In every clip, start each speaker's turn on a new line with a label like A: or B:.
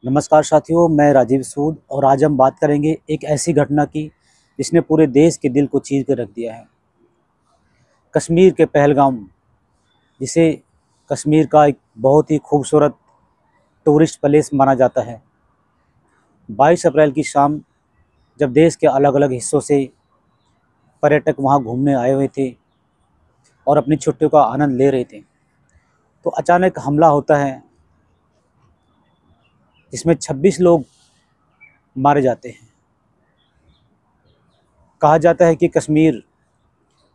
A: नमस्कार साथियों, मैं राजीव सूद और आज हम बात करेंगे एक ऐसी घटना की जिसने पूरे देश के दिल को चीर कर रख दिया है। कश्मीर के पहलगाम, जिसे कश्मीर का एक बहुत ही खूबसूरत टूरिस्ट प्लेस माना जाता है। 22 अप्रैल की शाम जब देश के अलग अलग हिस्सों से पर्यटक वहां घूमने आए हुए थे और अपनी छुट्टियों का आनंद ले रहे थे, तो अचानक हमला होता है जिसमें 26 लोग मारे जाते हैं। कहा जाता है कि कश्मीर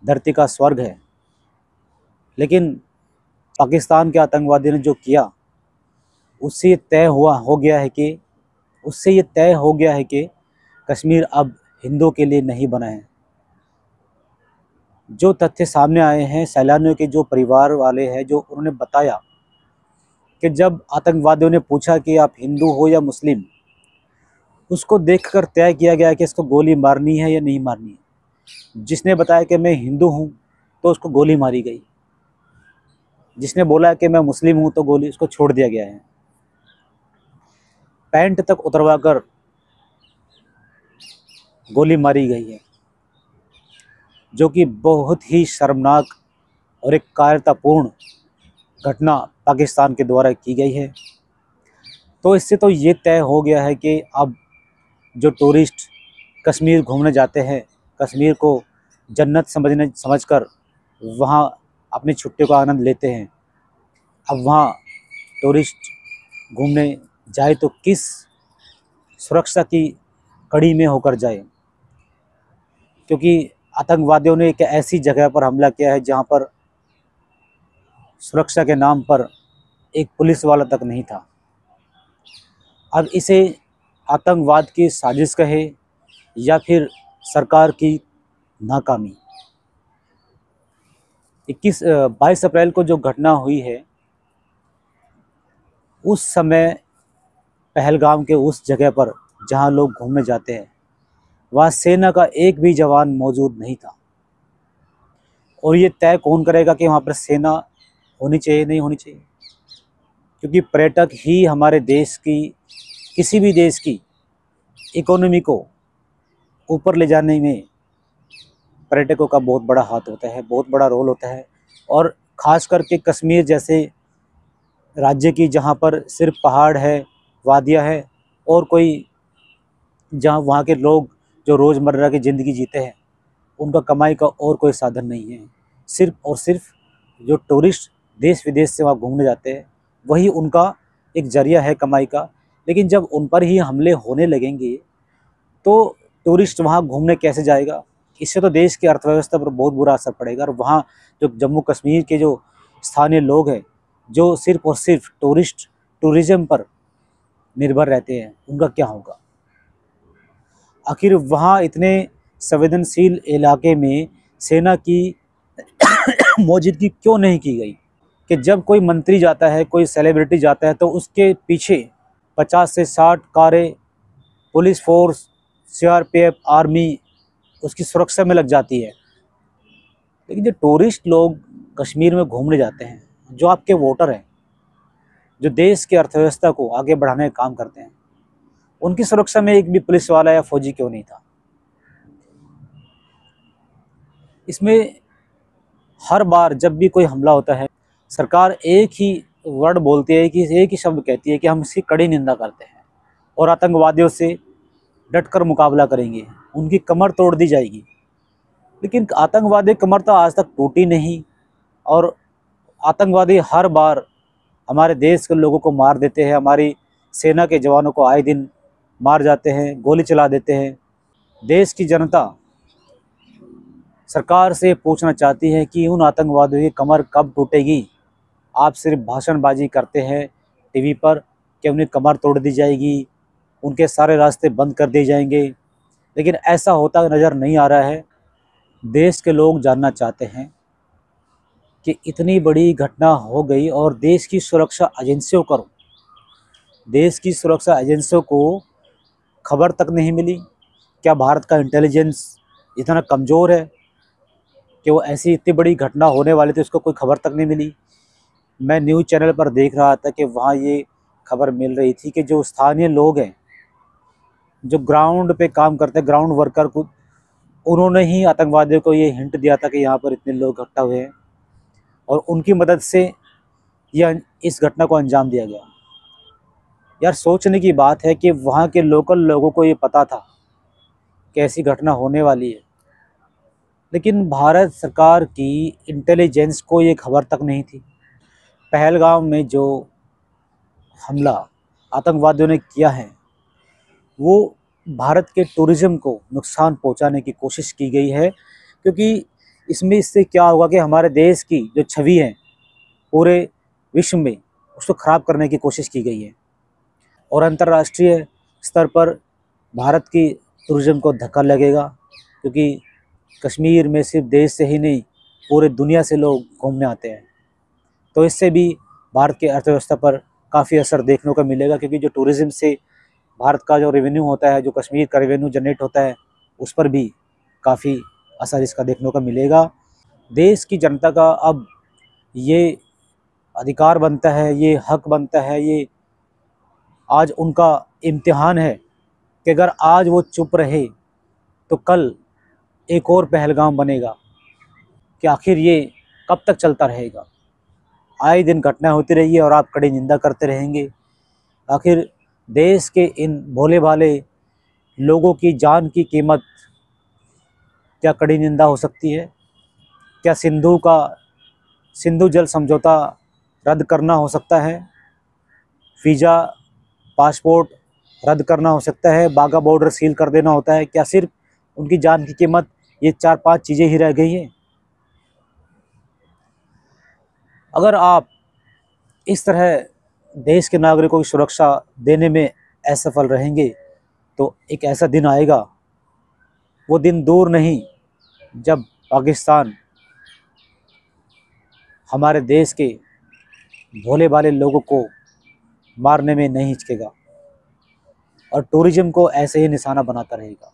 A: धरती का स्वर्ग है, लेकिन पाकिस्तान के आतंकवादियों ने जो किया उससे ये तय हो गया है कि कश्मीर अब हिंदुओं के लिए नहीं बना है। जो तथ्य सामने आए हैं सैलानियों के जो परिवार वाले हैं, जो उन्होंने बताया कि जब आतंकवादियों ने पूछा कि आप हिंदू हो या मुस्लिम, उसको देखकर तय किया गया कि इसको गोली मारनी है या नहीं मारनी है। जिसने बताया कि मैं हिंदू हूँ तो उसको गोली मारी गई, जिसने बोला कि मैं मुस्लिम हूँ तो गोली उसको छोड़ दिया गया है। पैंट तक उतरवाकर गोली मारी गई है, जो कि बहुत ही शर्मनाक और एक कायरतापूर्ण घटना पाकिस्तान के द्वारा की गई है। तो इससे तो ये तय हो गया है कि अब जो टूरिस्ट कश्मीर घूमने जाते हैं, कश्मीर को जन्नत समझकर वहाँ अपनी छुट्टियों का आनंद लेते हैं, अब वहाँ टूरिस्ट घूमने जाए तो किस सुरक्षा की कड़ी में होकर जाए, क्योंकि आतंकवादियों ने एक ऐसी जगह पर हमला किया है जहाँ पर सुरक्षा के नाम पर एक पुलिस वाला तक नहीं था। अब इसे आतंकवाद की साजिश कहे या फिर सरकार की नाकामी। 22 अप्रैल को जो घटना हुई है, उस समय पहलगाम के उस जगह पर जहां लोग घूमने जाते हैं, वहाँ सेना का एक भी जवान मौजूद नहीं था। और ये तय कौन करेगा कि वहाँ पर सेना होनी चाहिए नहीं होनी चाहिए, क्योंकि पर्यटक ही हमारे देश की, किसी भी देश की इकोनॉमी को ऊपर ले जाने में पर्यटकों का बहुत बड़ा हाथ होता है, बहुत बड़ा रोल होता है। और ख़ास करके कश्मीर जैसे राज्य की, जहाँ पर सिर्फ पहाड़ है, वादियाँ है, और कोई जहाँ वहाँ के लोग जो रोज़मर्रा की ज़िंदगी जीते हैं, उनका कमाई का और कोई साधन नहीं है। सिर्फ और सिर्फ जो टूरिस्ट देश विदेश से वहाँ घूमने जाते हैं, वही उनका एक ज़रिया है कमाई का। लेकिन जब उन पर ही हमले होने लगेंगे तो टूरिस्ट वहाँ घूमने कैसे जाएगा? इससे तो देश की अर्थव्यवस्था पर बहुत बुरा असर पड़ेगा। और वहाँ जो जम्मू कश्मीर के जो स्थानीय लोग हैं, जो सिर्फ और सिर्फ टूरिज़्म पर निर्भर रहते हैं, उनका क्या होगा? आखिर वहाँ इतने संवेदनशील इलाके में सेना की मौजूदगी क्यों नहीं की गई कि जब कोई मंत्री जाता है, कोई सेलिब्रिटी जाता है, तो उसके पीछे 50 से 60 कारें, पुलिस फोर्स, सीआरपीएफ, आर्मी उसकी सुरक्षा में लग जाती है। लेकिन जो टूरिस्ट लोग कश्मीर में घूमने जाते हैं, जो आपके वोटर हैं, जो देश की अर्थव्यवस्था को आगे बढ़ाने का काम करते हैं, उनकी सुरक्षा में एक भी पुलिस वाला या फौजी क्यों नहीं था? इसमें हर बार जब भी कोई हमला होता है, सरकार एक ही वर्ड बोलती है, कि एक ही शब्द कहती है कि हम इसकी कड़ी निंदा करते हैं और आतंकवादियों से डटकर मुकाबला करेंगे, उनकी कमर तोड़ दी जाएगी। लेकिन आतंकवादी कमर तो आज तक टूटी नहीं, और आतंकवादी हर बार हमारे देश के लोगों को मार देते हैं, हमारी सेना के जवानों को आए दिन मार जाते हैं, गोली चला देते हैं। देश की जनता सरकार से पूछना चाहती है कि उन आतंकवादियों की कमर कब टूटेगी? आप सिर्फ भाषणबाजी करते हैं टीवी पर कि उन्हें कमर तोड़ दी जाएगी, उनके सारे रास्ते बंद कर दिए जाएंगे, लेकिन ऐसा होता नज़र नहीं आ रहा है। देश के लोग जानना चाहते हैं कि इतनी बड़ी घटना हो गई और देश की सुरक्षा एजेंसियों को खबर तक नहीं मिली। क्या भारत का इंटेलिजेंस इतना कमज़ोर है कि वो ऐसी इतनी बड़ी घटना होने वाली थी, उसको कोई खबर तक नहीं मिली? मैं न्यूज़ चैनल पर देख रहा था कि वहाँ ये खबर मिल रही थी कि जो स्थानीय लोग हैं, जो ग्राउंड पे काम करते हैं, ग्राउंड वर्कर को, उन्होंने ही आतंकवादियों को ये हिंट दिया था कि यहाँ पर इतने लोग इकट्ठा हुए हैं, और उनकी मदद से यह इस घटना को अंजाम दिया गया। यार सोचने की बात है कि वहाँ के लोकल लोगों को ये पता था कि ऐसी घटना होने वाली है, लेकिन भारत सरकार की इंटेलिजेंस को ये खबर तक नहीं थी। पहलगाम में जो हमला आतंकवादियों ने किया है, वो भारत के टूरिज़्म को नुकसान पहुंचाने की कोशिश की गई है, क्योंकि इससे क्या होगा कि हमारे देश की जो छवि है पूरे विश्व में, उसको ख़राब करने की कोशिश की गई है, और अंतर्राष्ट्रीय स्तर पर भारत की टूरिज़्म को धक्का लगेगा, क्योंकि कश्मीर में सिर्फ देश से ही नहीं, पूरे दुनिया से लोग घूमने आते हैं। तो इससे भी भारत की अर्थव्यवस्था पर काफ़ी असर देखने को मिलेगा, क्योंकि जो टूरिज़्म से भारत का जो रेवेन्यू होता है, जो कश्मीर का रेवेन्यू जनरेट होता है, उस पर भी काफ़ी असर इसका देखने को मिलेगा। देश की जनता का अब ये अधिकार बनता है, ये हक बनता है, ये आज उनका इम्तिहान है कि अगर आज वो चुप रहे तो कल एक और पहलगाम बनेगा। कि आखिर ये कब तक चलता रहेगा? आए दिन घटनाएं होती रही है और आप कड़ी निंदा करते रहेंगे। आखिर देश के इन भोले भाले लोगों की जान की कीमत क्या कड़ी निंदा हो सकती है? क्या सिंधु जल समझौता रद्द करना हो सकता है? वीज़ा, पासपोर्ट रद्द करना हो सकता है? बाघा बॉर्डर सील कर देना होता है? क्या सिर्फ उनकी जान की कीमत ये 4-5 चीज़ें ही रह गई हैं? अगर आप इस तरह देश के नागरिकों की सुरक्षा देने में असफल रहेंगे, तो एक ऐसा दिन आएगा, वो दिन दूर नहीं, जब पाकिस्तान हमारे देश के भोले भाले लोगों को मारने में नहीं हिचकेगा और टूरिज़्म को ऐसे ही निशाना बनाता रहेगा।